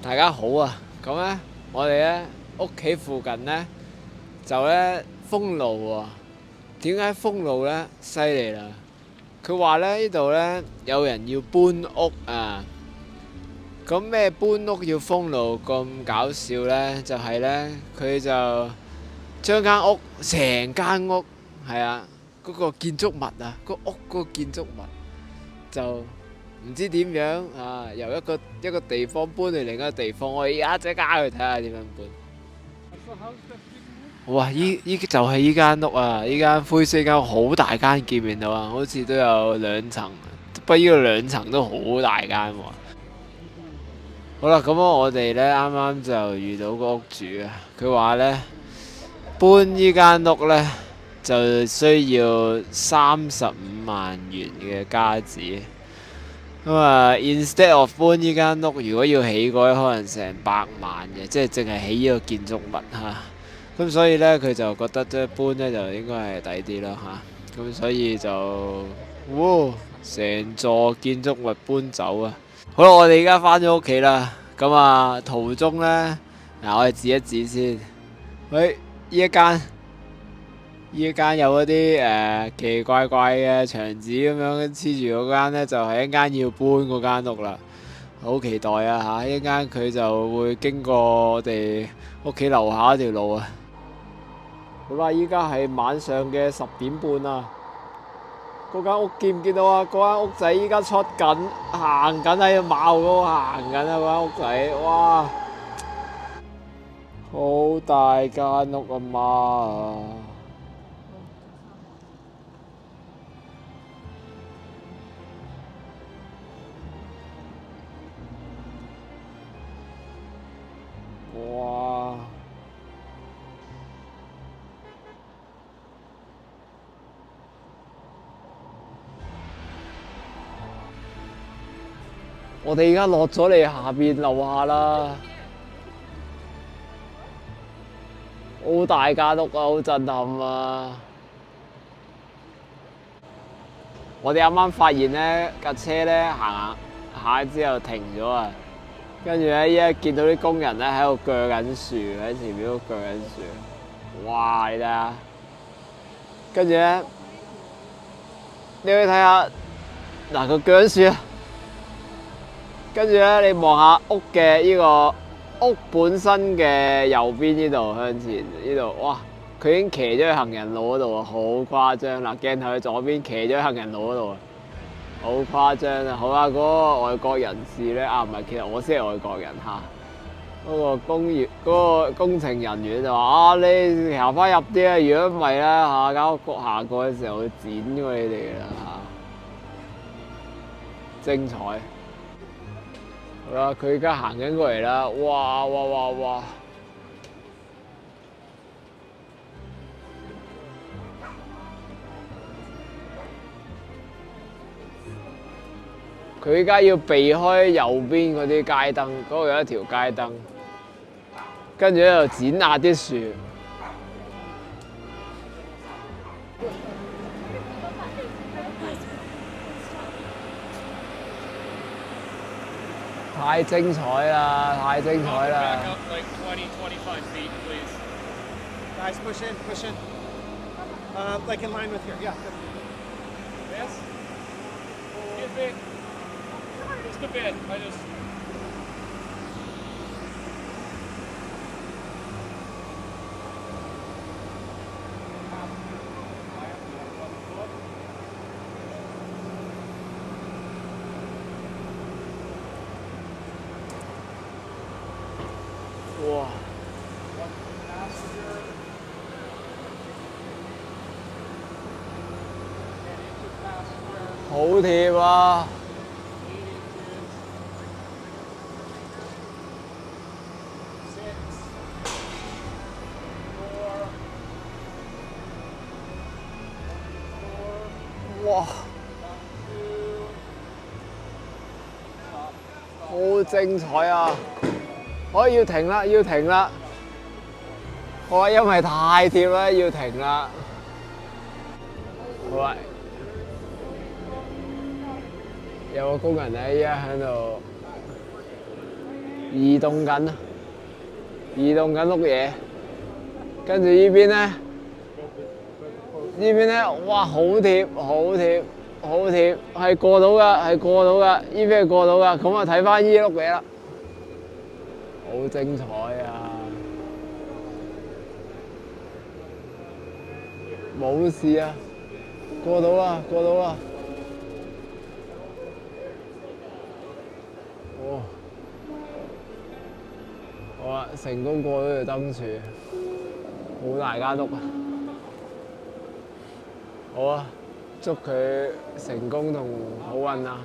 大家好啊！咁咧，我哋咧屋企附近咧就咧封路喎。點解封路咧？犀利啦！佢話咧呢度咧有人要搬屋啊！咁咩搬屋要封路咁搞笑咧？就係咧佢就將間屋成間屋係啊嗰個建築物啊個屋嗰個建築物就唔知點樣啊，由一個地方搬去另一個地方，我而家即刻去睇下點樣搬。哇！就係依間屋啊，依間灰色間屋好大間，見唔見到啊？好似都有2層，不過依個2層都好大間喎。好啦，咁我哋呢啱啱就遇到個屋主啊，佢話呢，搬依間屋呢，就需要35萬元嘅加紙。咁啊，instead of 搬呢間屋，如果要起嘅可能成100萬嘅，即係淨係起呢個建築物嚇。咁所以呢，佢就覺得即係搬呢就應該係抵啲咯嚇。咁所以就，哇！成座建築物搬走啊！好啦，我哋而家翻咗屋企啦。咁啊，途中呢，嗱我哋指一指先。喂，呢一間有嗰啲奇奇怪怪嘅牆紙咁樣黐住嗰間呢，就係一間要搬嗰間屋啦。好期待啊嚇！一間佢就會經過我哋屋企樓下一條路啊。好啦，依家係晚上嘅10點半啊。嗰間屋見唔見到啊？嗰間屋仔依家出緊，行緊喺馬路嗰度行緊啊！嗰間屋仔，哇，好大間屋啊媽啊！哇！我哋而家落咗嚟下邊樓下啦，好大間屋啊，好震撼啊！我哋啱啱發現呢架車呢行下之後停咗啊，跟住呢，依家見到啲工人呢喺度鋸緊樹，喺前面度鋸緊樹。哇！你睇下，跟住呢，你去睇下，嗱佢鋸緊樹啊！跟住咧，你望下屋嘅呢個屋本身嘅右邊呢度向前呢度，哇！佢已經騎咗去行人路嗰度啊，好誇張啦！鏡頭去左邊騎咗去行人路嗰度啊，好誇張啊！好啦，嗰個外國人士咧啊，唔係，其實我先係外國人嚇。嗰個工程人員就話：啊，你行翻入啲啊！如果唔係咧嚇，間屋行過嘅時候會剪過你哋㗎啦嚇！精彩！好啦，佢而家行緊過嚟啦！哇哇哇哇！佢而家要避開右邊嗰啲街燈，嗰度有一條街燈，跟住喺度剪壓啲樹。太精彩啦！太精彩啦！ Like 20, 25 feet, please. Guys, push in, push in. Like in line with here, yeah. Yes? Excuse me. Just a bit. I just.哇！好貼啊！哇！好精彩啊！要停啦，要停啦！我話因為太貼啦，要停啦。好啊，有個工人咧，依家喺度移動緊啊！移動緊碌嘢，跟住呢邊咧，哇好貼，好貼，好貼，係過到㗎，係過到㗎，呢邊係過到㗎，咁啊睇翻呢碌嘢啦，好精彩啊！冇事啊，過到啦，過到啦，哦！好啊，成功過咗條燈柱，好大間屋啊！好啊，祝佢成功同好運啊！